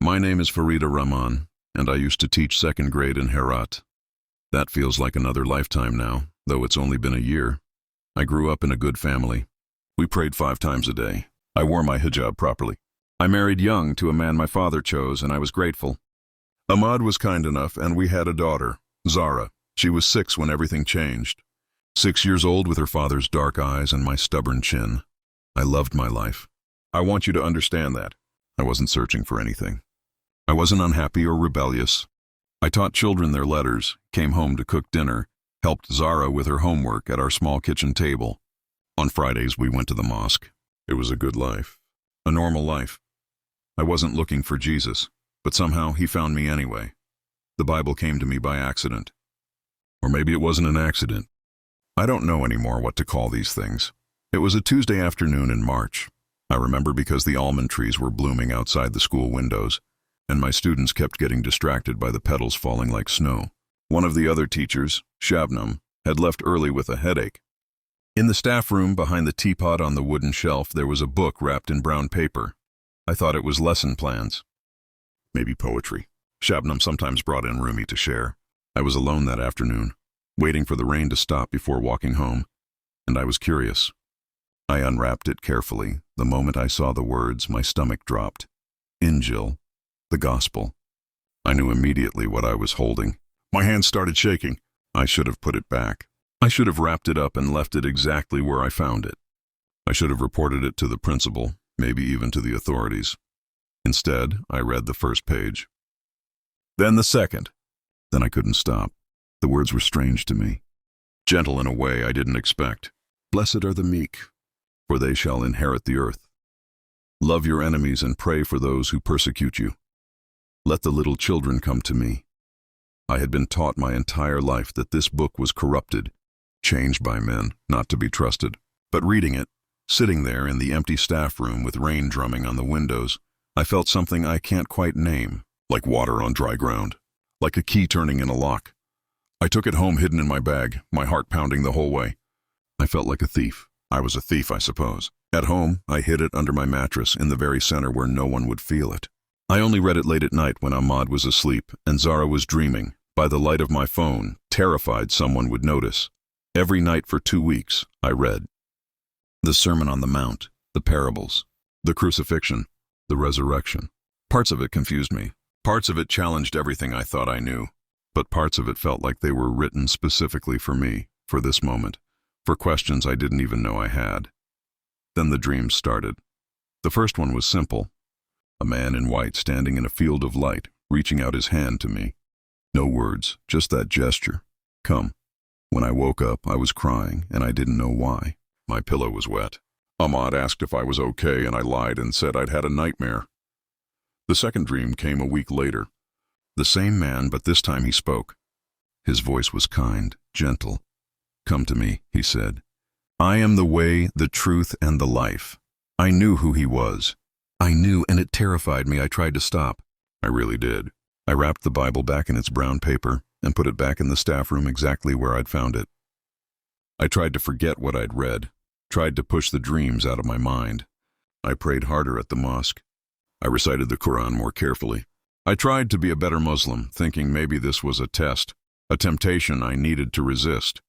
My name is Farida Rahman, and I used to teach second grade in Herat. That feels like another lifetime now, though it's only been a year. I grew up in a good family. We prayed 5 times a day. I wore my hijab properly. I married young to a man my father chose, and I was grateful. Ahmad was kind enough, and we had a daughter, Zara. She was 6 when everything changed. 6 years old with her father's dark eyes and my stubborn chin. I loved my life. I want you to understand that. I wasn't searching for anything. I wasn't unhappy or rebellious. I taught children their letters, came home to cook dinner, helped Zara with her homework at our small kitchen table. On Fridays, we went to the mosque. It was a good life, a normal life. I wasn't looking for Jesus, but somehow he found me anyway. The Bible came to me by accident. Or maybe it wasn't an accident. I don't know anymore what to call these things. It was a Tuesday afternoon in March. I remember because the almond trees were blooming outside the school windows, and my students kept getting distracted by the petals falling like snow. One of the other teachers, Shabnam, had left early with a headache. In the staff room behind the teapot on the wooden shelf, there was a book wrapped in brown paper. I thought it was lesson plans. Maybe poetry. Shabnam sometimes brought in Rumi to share. I was alone that afternoon, waiting for the rain to stop before walking home, and I was curious. I unwrapped it carefully. The moment I saw the words, my stomach dropped. Injil, the Gospel. I knew immediately what I was holding. My hands started shaking. I should have put it back. I should have wrapped it up and left it exactly where I found it. I should have reported it to the principal, maybe even to the authorities. Instead, I read the first page. Then the second. Then I couldn't stop. The words were strange to me, gentle in a way I didn't expect. Blessed are the meek, for they shall inherit the earth. Love your enemies and pray for those who persecute you. Let the little children come to me. I had been taught my entire life that this book was corrupted, changed by men, not to be trusted. But reading it, sitting there in the empty staff room with rain drumming on the windows, I felt something I can't quite name, like water on dry ground, like a key turning in a lock. I took it home hidden in my bag, my heart pounding the whole way. I felt like a thief. I was a thief, I suppose. At home, I hid it under my mattress in the very center where no one would feel it. I only read it late at night when Ahmad was asleep and Zara was dreaming. By the light of my phone, terrified someone would notice. Every night for 2 weeks, I read. The Sermon on the Mount, the parables, the crucifixion, the resurrection. Parts of it confused me. Parts of it challenged everything I thought I knew. But parts of it felt like they were written specifically for me, for this moment, for questions I didn't even know I had. Then the dreams started. The first one was simple. A man in white standing in a field of light, reaching out his hand to me. No words, just that gesture. Come. When I woke up, I was crying, and I didn't know why. My pillow was wet. Ahmad asked if I was okay, and I lied and said I'd had a nightmare. The second dream came a week later. The same man, but this time he spoke. His voice was kind, gentle. Come to me, he said. I am the way, the truth, and the life. I knew who he was. I knew, and it terrified me. I tried to stop. I really did. I wrapped the Bible back in its brown paper and put it back in the staff room exactly where I'd found it. I tried to forget what I'd read, tried to push the dreams out of my mind. I prayed harder at the mosque. I recited the Quran more carefully. I tried to be a better Muslim, thinking maybe this was a test, a temptation I needed to resist.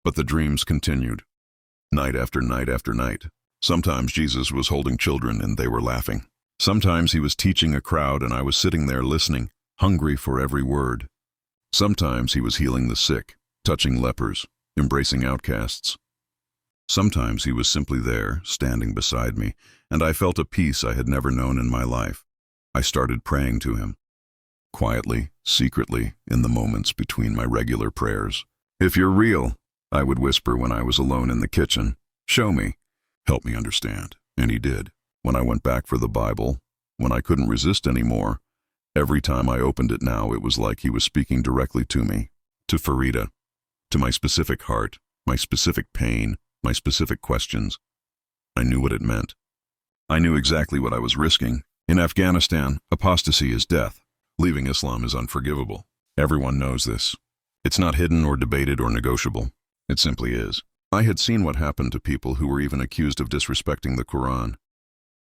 But the dreams continued, night after night after night. Sometimes Jesus was holding children and they were laughing. Sometimes he was teaching a crowd and I was sitting there listening, hungry for every word. Sometimes he was healing the sick, touching lepers, embracing outcasts. Sometimes he was simply there, standing beside me, and I felt a peace I had never known in my life. I started praying to him. Quietly, secretly, in the moments between my regular prayers. If you're real, I would whisper when I was alone in the kitchen. Show me. Help me understand. And he did. When I went back for the Bible, when I couldn't resist anymore, every time I opened it now, it was like he was speaking directly to me, to Farida, to my specific heart, my specific pain, my specific questions. I knew what it meant. I knew exactly what I was risking. In Afghanistan, apostasy is death. Leaving Islam is unforgivable. Everyone knows this. It's not hidden or debated or negotiable. It simply is. I had seen what happened to people who were even accused of disrespecting the Quran.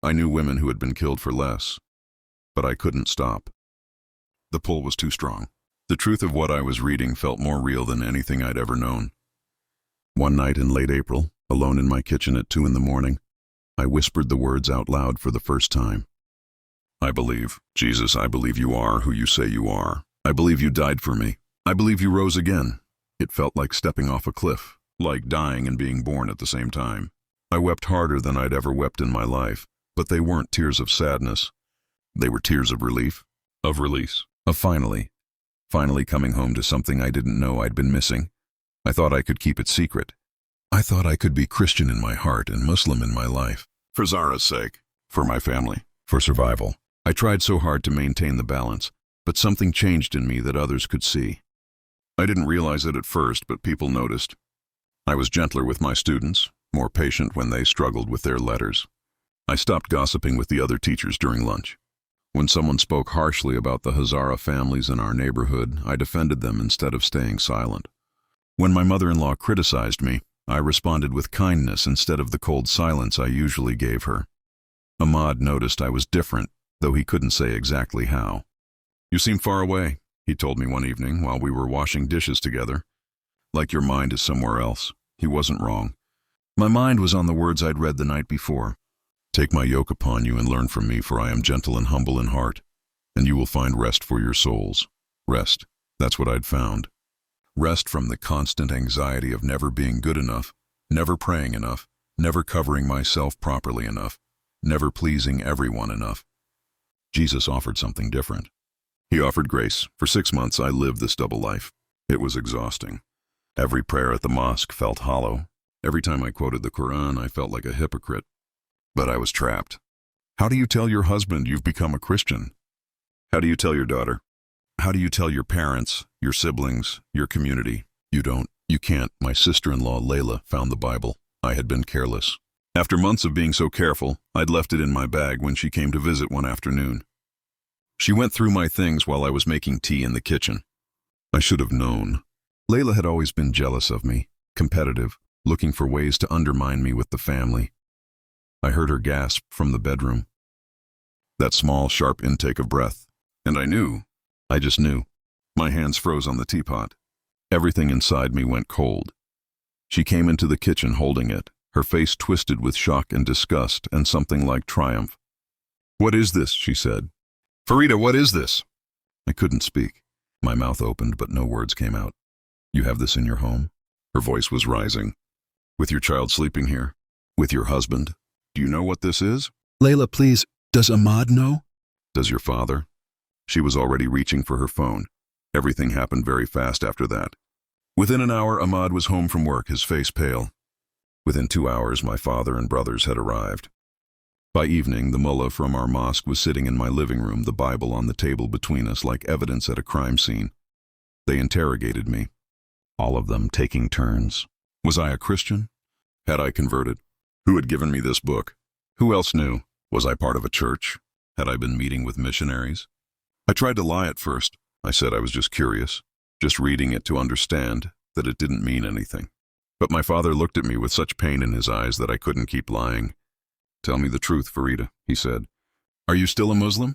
I knew women who had been killed for less. but I couldn't stop. The pull was too strong. The truth of what I was reading felt more real than anything I'd ever known. One night in late April, alone in my kitchen at 2 a.m, I whispered the words out loud for the first time. I believe, Jesus, I believe you are who you say you are. I believe you died for me. I believe you rose again. It felt like stepping off a cliff, like dying and being born at the same time. I wept harder than I'd ever wept in my life, but they weren't tears of sadness. They were tears of relief, of release, of finally coming home to something I didn't know I'd been missing. I thought I could keep it secret. I thought I could be Christian in my heart and Muslim in my life. For Zara's sake, for my family, for survival. I tried so hard to maintain the balance, but something changed in me that others could see. I didn't realize it at first, but people noticed. I was gentler with my students, more patient when they struggled with their letters. I stopped gossiping with the other teachers during lunch. When someone spoke harshly about the Hazara families in our neighborhood, I defended them instead of staying silent. When my mother-in-law criticized me, I responded with kindness instead of the cold silence I usually gave her. Ahmad noticed I was different, though he couldn't say exactly how. You seem far away, he told me one evening while we were washing dishes together. Like your mind is somewhere else. He wasn't wrong. My mind was on the words I'd read the night before. Take my yoke upon you and learn from me, for I am gentle and humble in heart, and you will find rest for your souls. Rest, that's what I'd found. Rest from the constant anxiety of never being good enough, never praying enough, never covering myself properly enough, never pleasing everyone enough. Jesus offered something different. He offered grace. For 6 months I lived this double life. It was exhausting. Every prayer at the mosque felt hollow. Every time I quoted the Quran, I felt like a hypocrite. But I was trapped. How do you tell your husband you've become a Christian? How do you tell your daughter? How do you tell your parents, your siblings, your community? You don't. You can't. My sister-in-law, Layla, found the Bible. I had been careless. After months of being so careful, I'd left it in my bag when she came to visit one afternoon. She went through my things while I was making tea in the kitchen. I should have known. Layla had always been jealous of me, competitive, looking for ways to undermine me with the family. I heard her gasp from the bedroom. That small, sharp intake of breath. And I knew. I just knew. My hands froze on the teapot. Everything inside me went cold. She came into the kitchen holding it, her face twisted with shock and disgust and something like triumph. What is this? She said. Farida, what is this? I couldn't speak. My mouth opened, but no words came out. You have this in your home? Her voice was rising. With your child sleeping here? With your husband? Do you know what this is? Layla, please. Does Ahmad know? Does your father? She was already reaching for her phone. Everything happened very fast after that. Within an hour, Ahmad was home from work, his face pale. Within 2 hours, my father and brothers had arrived. By evening, the mullah from our mosque was sitting in my living room, the Bible on the table between us like evidence at a crime scene. They interrogated me, all of them taking turns. Was I a Christian? Had I converted? Who had given me this book? Who else knew? Was I part of a church? Had I been meeting with missionaries? I tried to lie at first. I said I was just curious, just reading it to understand that it didn't mean anything. But my father looked at me with such pain in his eyes that I couldn't keep lying. Tell me the truth, Farida, he said. Are you still a Muslim?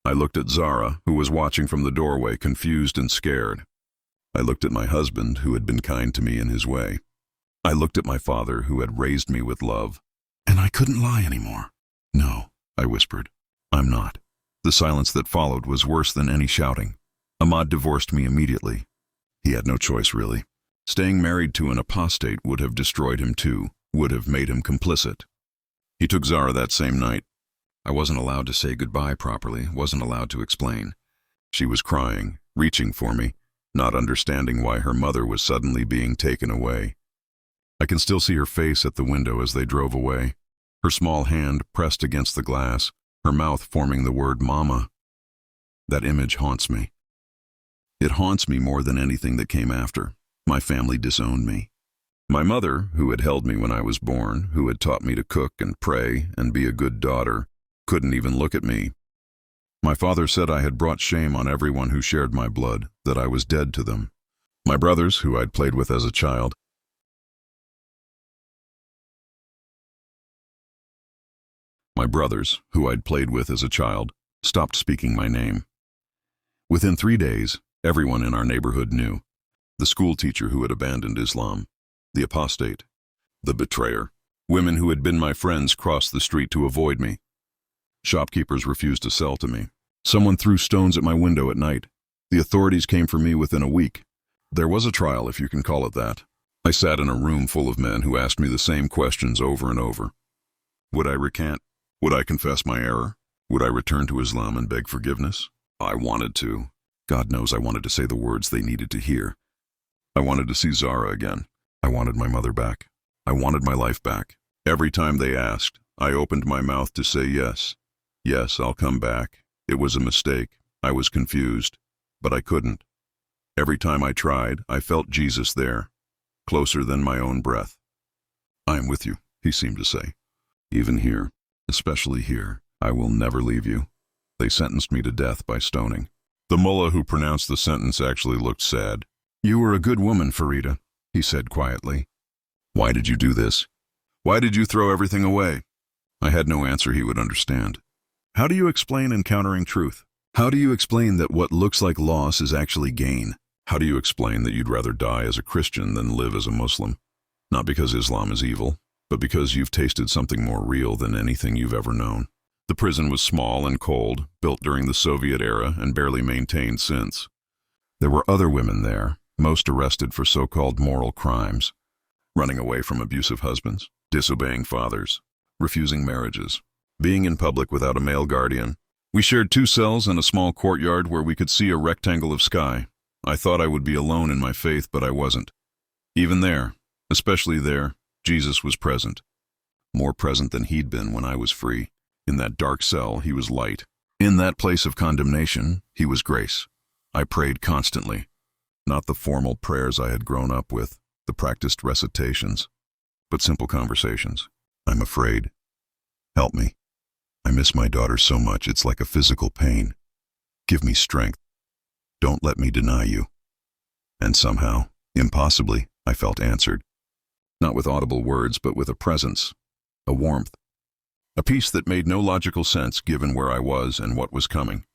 I looked at Zara, who was watching from the doorway, confused and scared. I looked at my husband, who had been kind to me in his way. I looked at my father, who had raised me with love. And I couldn't lie anymore. No, I whispered. I'm not. The silence that followed was worse than any shouting. Ahmad divorced me immediately. He had no choice, really. Staying married to an apostate would have destroyed him too, would have made him complicit. He took Zara that same night. I wasn't allowed to say goodbye properly, wasn't allowed to explain. She was crying, reaching for me, not understanding why her mother was suddenly being taken away. I can still see her face at the window as they drove away, her small hand pressed against the glass, her mouth forming the word Mama. That image haunts me. It haunts me more than anything that came after. My family disowned me. My mother, who had held me when I was born, who had taught me to cook and pray and be a good daughter, couldn't even look at me. My father said I had brought shame on everyone who shared my blood, that I was dead to them. My brothers, who I'd played with as a child, stopped speaking my name. Within 3 days, everyone in our neighborhood knew. The school teacher who had abandoned Islam, the apostate, the betrayer. Women who had been my friends crossed the street to avoid me. Shopkeepers refused to sell to me. Someone threw stones at my window at night. The authorities came for me within a week. There was a trial, if you can call it that. I sat in a room full of men who asked me the same questions over and over. Would I recant? Would I confess my error? Would I return to Islam and beg forgiveness? I wanted to. God knows I wanted to say the words they needed to hear. I wanted to see Zara again. I wanted my mother back. I wanted my life back. Every time they asked, I opened my mouth to say yes. Yes, I'll come back. It was a mistake. I was confused, but I couldn't. Every time I tried, I felt Jesus there, closer than my own breath. I am with you, he seemed to say. Even here, especially here, I will never leave you. They sentenced me to death by stoning. The mullah who pronounced the sentence actually looked sad. You were a good woman, Farida, he said quietly. Why did you do this? Why did you throw everything away? I had no answer he would understand. How do you explain encountering truth? How do you explain that what looks like loss is actually gain? How do you explain that you'd rather die as a Christian than live as a Muslim? Not because Islam is evil, but because you've tasted something more real than anything you've ever known. The prison was small and cold, built during the Soviet era and barely maintained since. There were other women there, most arrested for so-called moral crimes, running away from abusive husbands, disobeying fathers, refusing marriages, being in public without a male guardian. We shared 2 cells and a small courtyard where we could see a rectangle of sky. I thought I would be alone in my faith, but I wasn't. Even there, especially there, Jesus was present. More present than he'd been when I was free. In that dark cell, he was light. In that place of condemnation, he was grace. I prayed constantly. Not the formal prayers I had grown up with, the practiced recitations, but simple conversations. I'm afraid. Help me. I miss my daughter so much, it's like a physical pain. Give me strength. Don't let me deny you. And somehow, impossibly, I felt answered. Not with audible words, but with a presence, a warmth, a peace that made no logical sense given where I was and what was coming.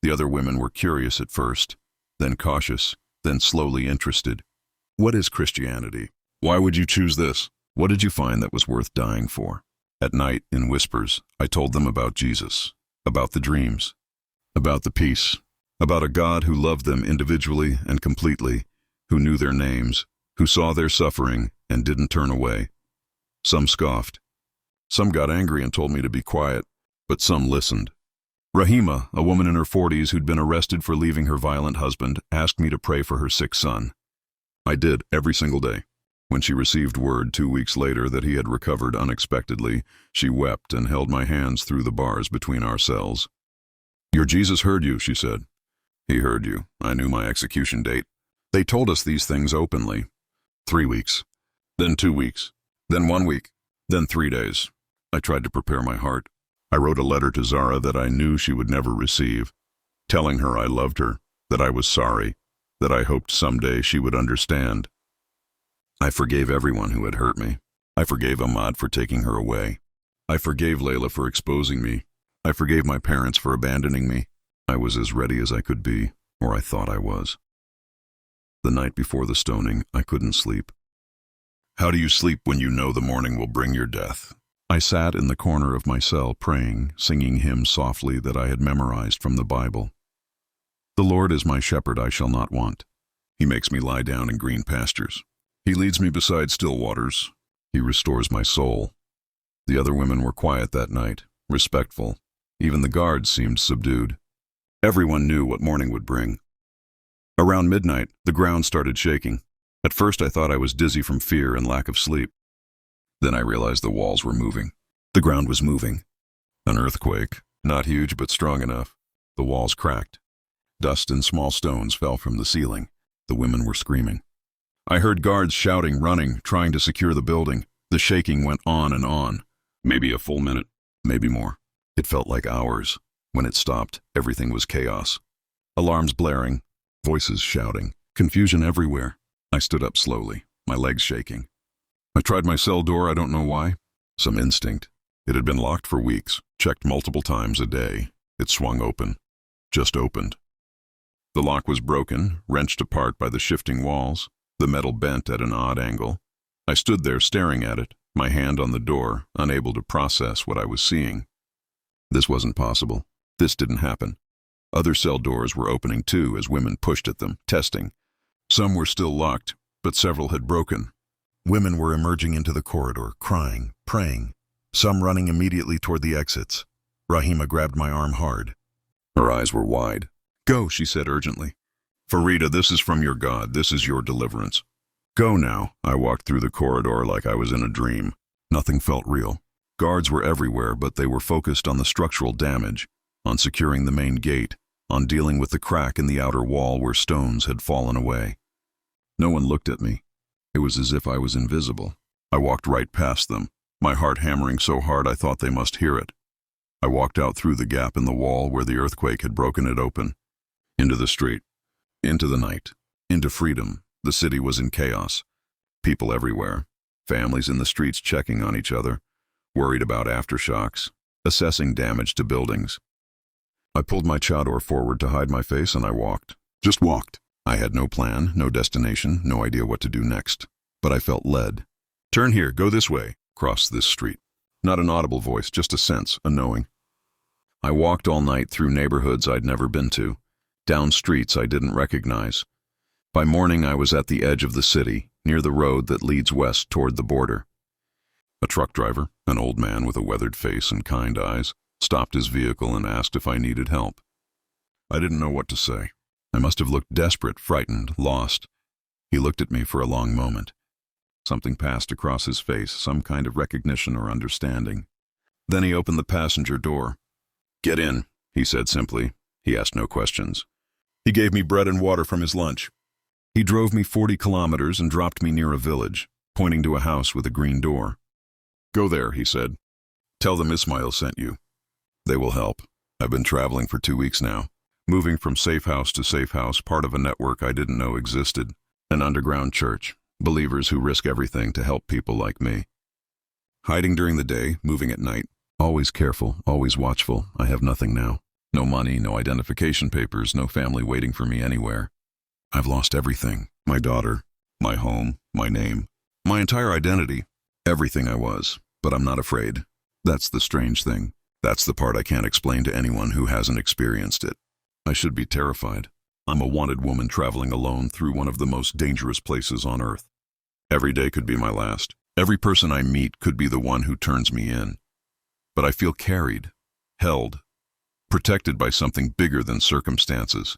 The other women were curious at first, then cautious, then slowly interested. What is Christianity? Why would you choose this? What did you find that was worth dying for? At night, in whispers, I told them about Jesus, about the dreams, about the peace, about a God who loved them individually and completely, who knew their names, who saw their suffering and didn't turn away. Some scoffed. Some got angry and told me to be quiet, but some listened. Rahima, a woman in her 40s who'd been arrested for leaving her violent husband, asked me to pray for her sick son. I did, every single day. When she received word 2 weeks later that he had recovered unexpectedly, she wept and held my hands through the bars between our cells. Your Jesus heard you, she said. He heard you. I knew my execution date. They told us these things openly. 3 weeks, then 2 weeks, then 1 week, then 3 days. I tried to prepare my heart. I wrote a letter to Zara that I knew she would never receive, telling her I loved her, that I was sorry, that I hoped someday she would understand. I forgave everyone who had hurt me. I forgave Ahmad for taking her away. I forgave Layla for exposing me. I forgave my parents for abandoning me. I was as ready as I could be, or I thought I was. The night before the stoning, I couldn't sleep. How do you sleep when you know the morning will bring your death? I sat in the corner of my cell praying, singing hymns softly that I had memorized from the Bible. The Lord is my shepherd, I shall not want. He makes me lie down in green pastures. He leads me beside still waters. He restores my soul. The other women were quiet that night, respectful. Even the guards seemed subdued. Everyone knew what morning would bring. Around midnight, the ground started shaking. At first I thought I was dizzy from fear and lack of sleep. Then I realized the walls were moving. The ground was moving. An earthquake, not huge but strong enough. The walls cracked. Dust and small stones fell from the ceiling. The women were screaming. I heard guards shouting, running, trying to secure the building. The shaking went on and on. Maybe a full minute, maybe more. It felt like hours. When it stopped, everything was chaos. Alarms blaring, voices shouting, confusion everywhere. I stood up slowly, my legs shaking. I tried my cell door, I don't know why. Some instinct. It had been locked for weeks, checked multiple times a day. It swung open. Just opened. The lock was broken, wrenched apart by the shifting walls, the metal bent at an odd angle. I stood there staring at it, my hand on the door, unable to process what I was seeing. This wasn't possible. This didn't happen. Other cell doors were opening too as women pushed at them, testing. Some were still locked, but several had broken. Women were emerging into the corridor, crying, praying, some running immediately toward the exits. Rahima grabbed my arm hard. Her eyes were wide. "Go," she said urgently. "Farida, this is from your God. This is your deliverance. Go now." I walked through the corridor like I was in a dream. Nothing felt real. Guards were everywhere, but they were focused on the structural damage, on securing the main gate, on dealing with the crack in the outer wall where stones had fallen away. No one looked at me. It was as if I was invisible. I walked right past them, my heart hammering so hard I thought they must hear it. I walked out through the gap in the wall where the earthquake had broken it open. Into the street. Into the night. Into freedom. The city was in chaos. People everywhere. Families in the streets checking on each other, worried about aftershocks, assessing damage to buildings. I pulled my chador forward to hide my face and I walked. Just walked. I had no plan, no destination, no idea what to do next. But I felt led. "Turn here, go this way, cross this street." Not an audible voice, just a sense, a knowing. I walked all night through neighborhoods I'd never been to, down streets I didn't recognize. By morning I was at the edge of the city, near the road that leads west toward the border. A truck driver, an old man with a weathered face and kind eyes, stopped his vehicle and asked if I needed help. I didn't know what to say. I must have looked desperate, frightened, lost. He looked at me for a long moment. Something passed across his face, some kind of recognition or understanding. Then he opened the passenger door. "Get in," he said simply. He asked no questions. He gave me bread and water from his lunch. He drove me 40 kilometers and dropped me near a village, pointing to a house with a green door. "Go there," he said. "Tell them Ismail sent you. They will help. I've been traveling for 2 weeks now, moving from safe house to safe house, part of a network I didn't know existed, an underground church, believers who risk everything to help people like me. Hiding during the day, moving at night, always careful, always watchful. I have nothing now. No money, no identification papers, no family waiting for me anywhere. I've lost everything. My daughter, my home, my name, my entire identity, everything I was. But I'm not afraid. That's the strange thing. That's the part I can't explain to anyone who hasn't experienced it. I should be terrified. I'm a wanted woman traveling alone through one of the most dangerous places on earth. Every day could be my last. Every person I meet could be the one who turns me in. But I feel carried, held, protected by something bigger than circumstances.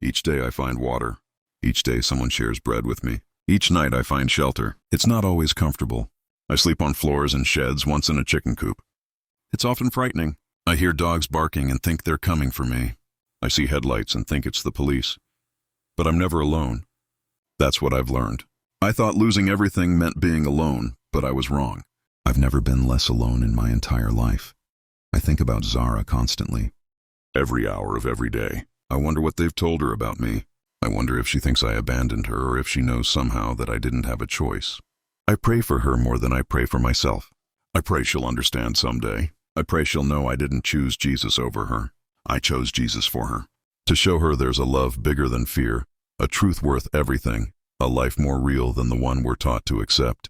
Each day I find water. Each day someone shares bread with me. Each night I find shelter. It's not always comfortable. I sleep on floors and sheds, once in a chicken coop. It's often frightening. I hear dogs barking and think they're coming for me. I see headlights and think it's the police. But I'm never alone. That's what I've learned. I thought losing everything meant being alone, but I was wrong. I've never been less alone in my entire life. I think about Zara constantly. Every hour of every day. I wonder what they've told her about me. I wonder if she thinks I abandoned her or if she knows somehow that I didn't have a choice. I pray for her more than I pray for myself. I pray she'll understand someday. I pray she'll know I didn't choose Jesus over her. I chose Jesus for her. To show her there's a love bigger than fear, a truth worth everything, a life more real than the one we're taught to accept.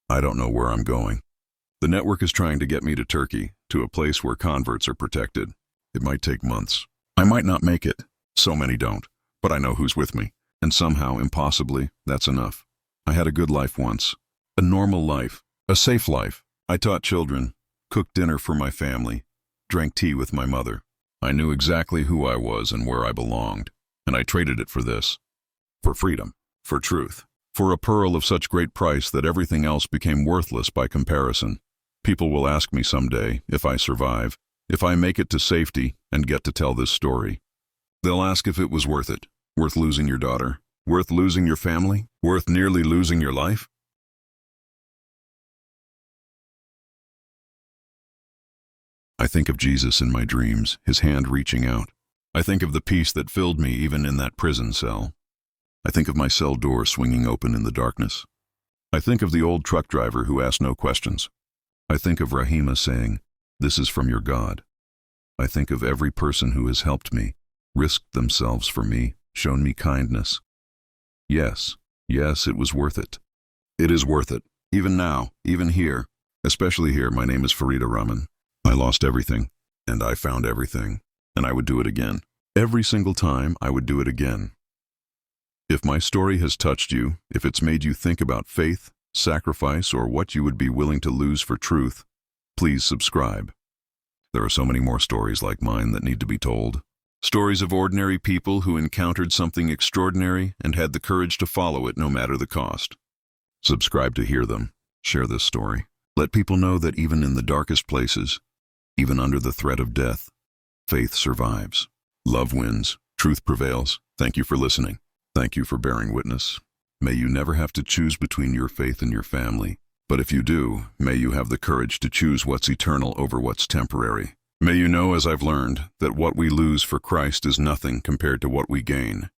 I don't know where I'm going. The network is trying to get me to Turkey, to a place where converts are protected. It might take months. I might not make it. So many don't. But I know who's with me. And somehow, impossibly, that's enough. I had a good life once. A normal life. A safe life. I taught children, cooked dinner for my family, drank tea with my mother. I knew exactly who I was and where I belonged. And I traded it for this. For freedom. For truth. For a pearl of such great price that everything else became worthless by comparison. People will ask me someday, if I survive, if I make it to safety and get to tell this story. They'll ask if it was worth it. Worth losing your daughter? Worth losing your family? Worth nearly losing your life? I think of Jesus in my dreams, his hand reaching out. I think of the peace that filled me even in that prison cell. I think of my cell door swinging open in the darkness. I think of the old truck driver who asked no questions. I think of Rahima saying, "This is from your God." I think of every person who has helped me, risked themselves for me, shown me kindness. Yes, yes, it was worth it. It is worth it. Even now, even here. Especially here, my name is Farida Rahman. I lost everything, and I found everything, and I would do it again. Every single time, I would do it again. If my story has touched you, if it's made you think about faith, sacrifice, or what you would be willing to lose for truth, please subscribe. There are so many more stories like mine that need to be told. Stories of ordinary people who encountered something extraordinary and had the courage to follow it no matter the cost. Subscribe to hear them. Share this story. Let people know that even in the darkest places, even under the threat of death, faith survives. Love wins. Truth prevails. Thank you for listening. Thank you for bearing witness. May you never have to choose between your faith and your family. But if you do, may you have the courage to choose what's eternal over what's temporary. May you know, as I've learned, that what we lose for Christ is nothing compared to what we gain.